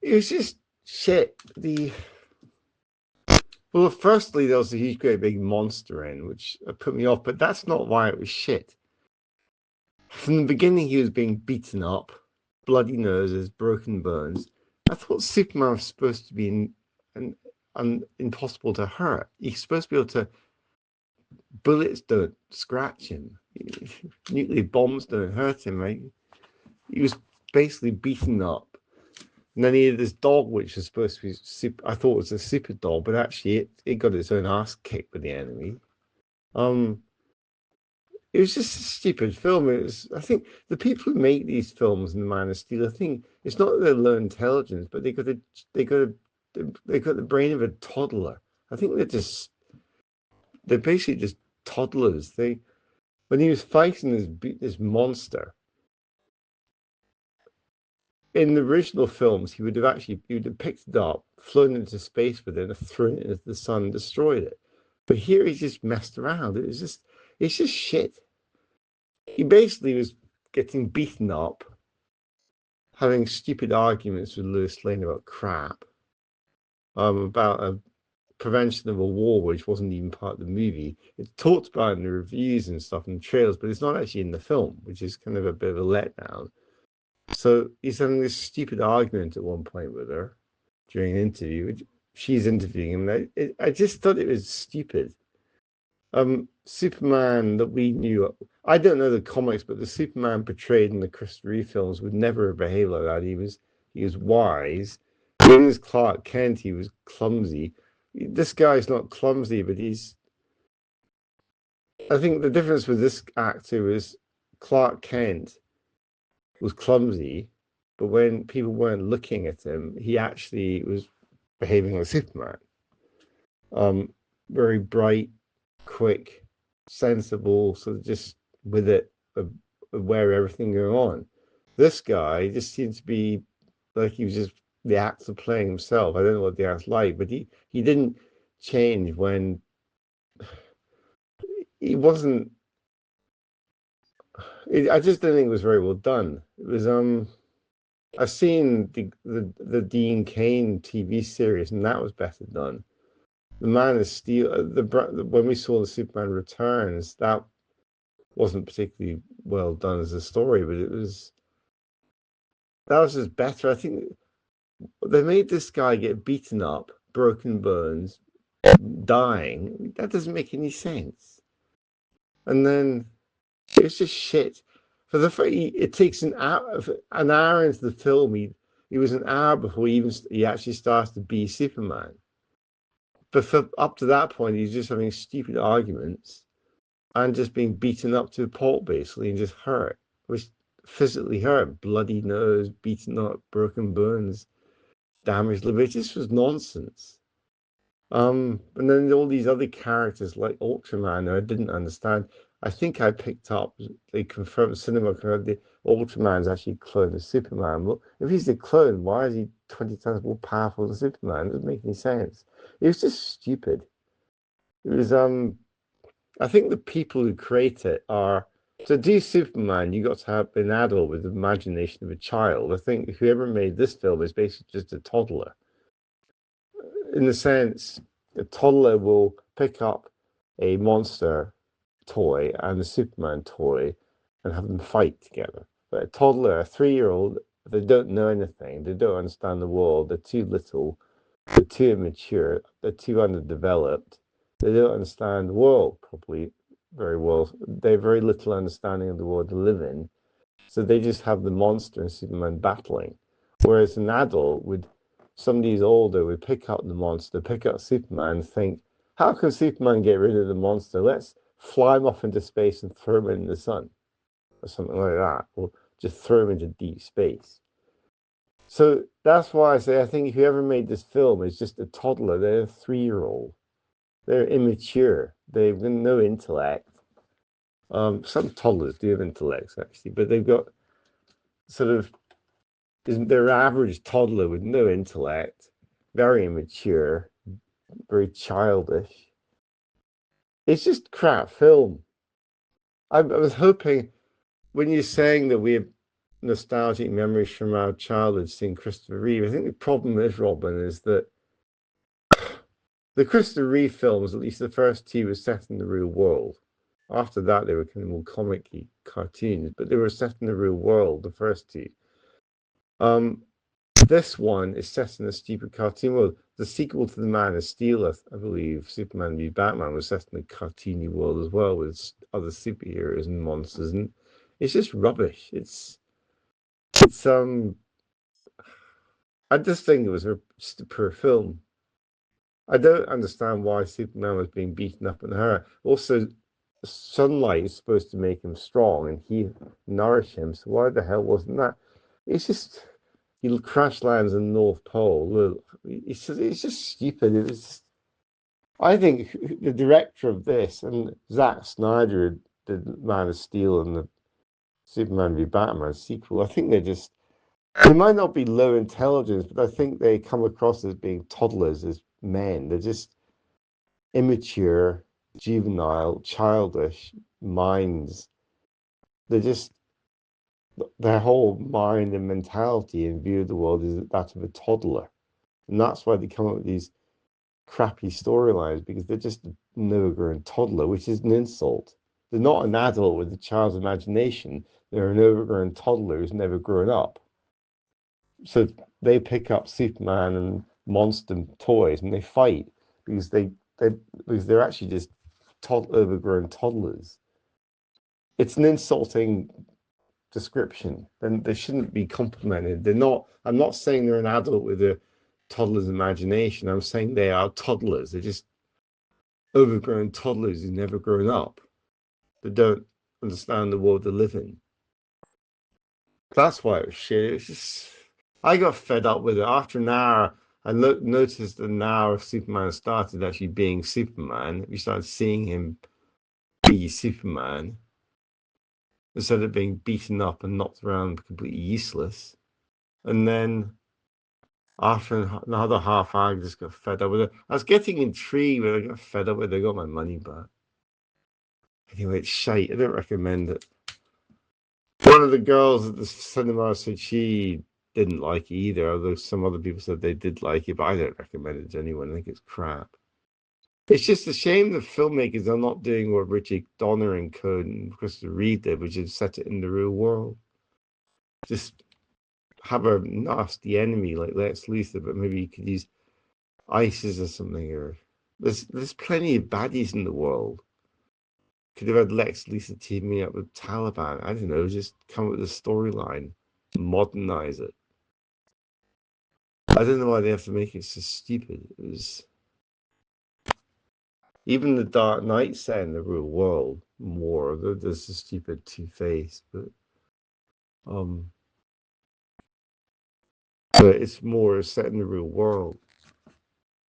it was just shit. Well, firstly, there was a huge, great big monster in, which put me off. But that's not why it was shit. From the beginning, he was being beaten up, bloody noses, broken bones. I thought Superman was supposed to be impossible to hurt. He's supposed to be able to. Bullets don't scratch him. Nuclear bombs don't hurt him, right? He was basically beaten up. And then he had this dog, which was supposed to be super. I thought it was a super dog, but actually it got its own ass kicked by the enemy. Um, it was just a stupid film. It was. I think the people who make these films in the Man of Steel, I think it's not that they're low intelligence, but they got a, they got the brain of a toddler. I think they're basically just toddlers. They when he was fighting this monster in the original films, he would have picked it up, flown into space with it, and thrown it into the sun and destroyed it. But here he just messed around. It's just shit. He basically was getting beaten up, having stupid arguments with Lois Lane about crap, about a prevention of a war, which wasn't even part of the movie. It's talked about in the reviews and stuff and trailers, but it's not actually in the film, which is kind of a bit of a letdown. So he's having this stupid argument at one point with her during an interview. She's interviewing him. I just thought it was stupid. Superman that we knew, I don't know the comics, but the Superman portrayed in the Christopher Reeve films would never behave like that. He was wise. When he was Clark Kent, he was clumsy. This guy's not clumsy, but he's. I think the difference with this actor is Clark Kent was clumsy, but when people weren't looking at him, he actually was behaving like Superman. Um, Very bright, quick, sensible, sort of just with it, aware of everything going on. This guy just seemed to be like he was just the actor playing himself. I don't know what the actor's like, but he didn't change when he wasn't. I just don't think it was very well done. It was I've seen the Dean Cain TV series, and that was better done. The Man of Steel, when we saw the Superman Returns, that wasn't particularly well done as a story, but that was just better. I think they made this guy get beaten up, broken bones, dying. That doesn't make any sense. And then it's just shit. It takes an hour into the film. He was an hour before he actually starts to be Superman. But up to that point, he's just having stupid arguments and just being beaten up to a pulp, basically, and just hurt, which physically hurt, bloody nose, beaten up, broken bones, damaged liver. It just was nonsense. And then all these other characters like Ultraman, who I didn't understand. I think I picked up, they confirmed, cinema confirmed the Ultraman's actually clone of Superman. Well, if he's a clone, why is he 20 times more powerful than Superman? It doesn't make any sense. It was just stupid. It was I think the people who create it are to do Superman, you got to have an adult with the imagination of a child. I think whoever made this film is basically just a toddler. In the sense, a toddler will pick up a monster toy and a Superman toy and have them fight together. But a toddler, a 3-year-old, they don't know anything, they don't understand the world, they're too little, they're too immature, they're too underdeveloped, they don't understand the world properly very well. They have very little understanding of the world they live in. So they just have the monster and Superman battling. Whereas an adult would, somebody who's older would pick up the monster, pick up Superman, and think, how can Superman get rid of the monster? Let's fly him off into space and throw him in the sun, or something like that, or just throw him into deep space. So that's why I say I think whoever made this film is just a toddler. They're a 3-year-old. They're immature. They've got no intellect. Some toddlers do have intellects actually, but they've got sort of their average toddler with no intellect, very immature, very childish. It's just crap film. I was hoping when you're saying that nostalgic memories from our childhood seeing Christopher Reeve. I think the problem is, Robin, is that the Christopher Reeve films, at least the first two, were set in the real world. After that, they were kind of more comic-y cartoons, but they were set in the real world, the first two. This one is set in a stupid cartoon world. The sequel to The Man of Steel, I believe, Superman v Batman, was set in a cartoony world as well, with other superheroes and monsters, and it's just rubbish. It's I just think it was just a poor film. I don't understand why Superman was being beaten up and hurt. Also, sunlight is supposed to make him strong and he nourish him. So why the hell wasn't that? It's just he crash lands in the North Pole. It's just stupid. It was just, I think the director of this and Zack Snyder did Man of Steel and the Superman v Batman sequel. I think they might not be low intelligence, but I think they come across as being toddlers, as men. They're just immature, juvenile, childish minds. They're just their whole mind and mentality and view of the world is that of a toddler. And that's why they come up with these crappy storylines, because they're just a never grown toddler, which is an insult. They're not an adult with a child's imagination. They're an overgrown toddler who's never grown up. So they pick up Superman and monster toys and they fight because they're actually just overgrown toddlers. It's an insulting description. Then they shouldn't be complimented. They're not. I'm not saying they're an adult with a toddler's imagination. I'm saying they are toddlers. They're just overgrown toddlers who've never grown up. They don't understand the world they live in. That's why it was shit. It's just I got fed up with it. After an hour, I noticed that an hour of Superman started actually being Superman. We started seeing him be Superman instead of being beaten up and knocked around completely useless. And then after another half hour, I just got fed up with it. I was getting intrigued, but I got fed up with it. I got my money back. Anyway, it's shite. I don't recommend it. One of the girls at the cinema said she didn't like it either, although some other people said they did like it, but I don't recommend it to anyone. I think it's crap. It's just a shame the filmmakers are not doing what Richard Donner and Co. and Christopher Reeve did, which is set it in the real world. Just have a nasty enemy like Lex Luthor, but maybe you could use ISIS or something. Or there's plenty of baddies in the world. Could have had Lex Luthor teaming up with Taliban. I don't know, just come up with a storyline, modernize it. I don't know why they have to make it so stupid. It was even the Dark Knight set in the real world more. There's a stupid Two-Face, but it's more set in the real world.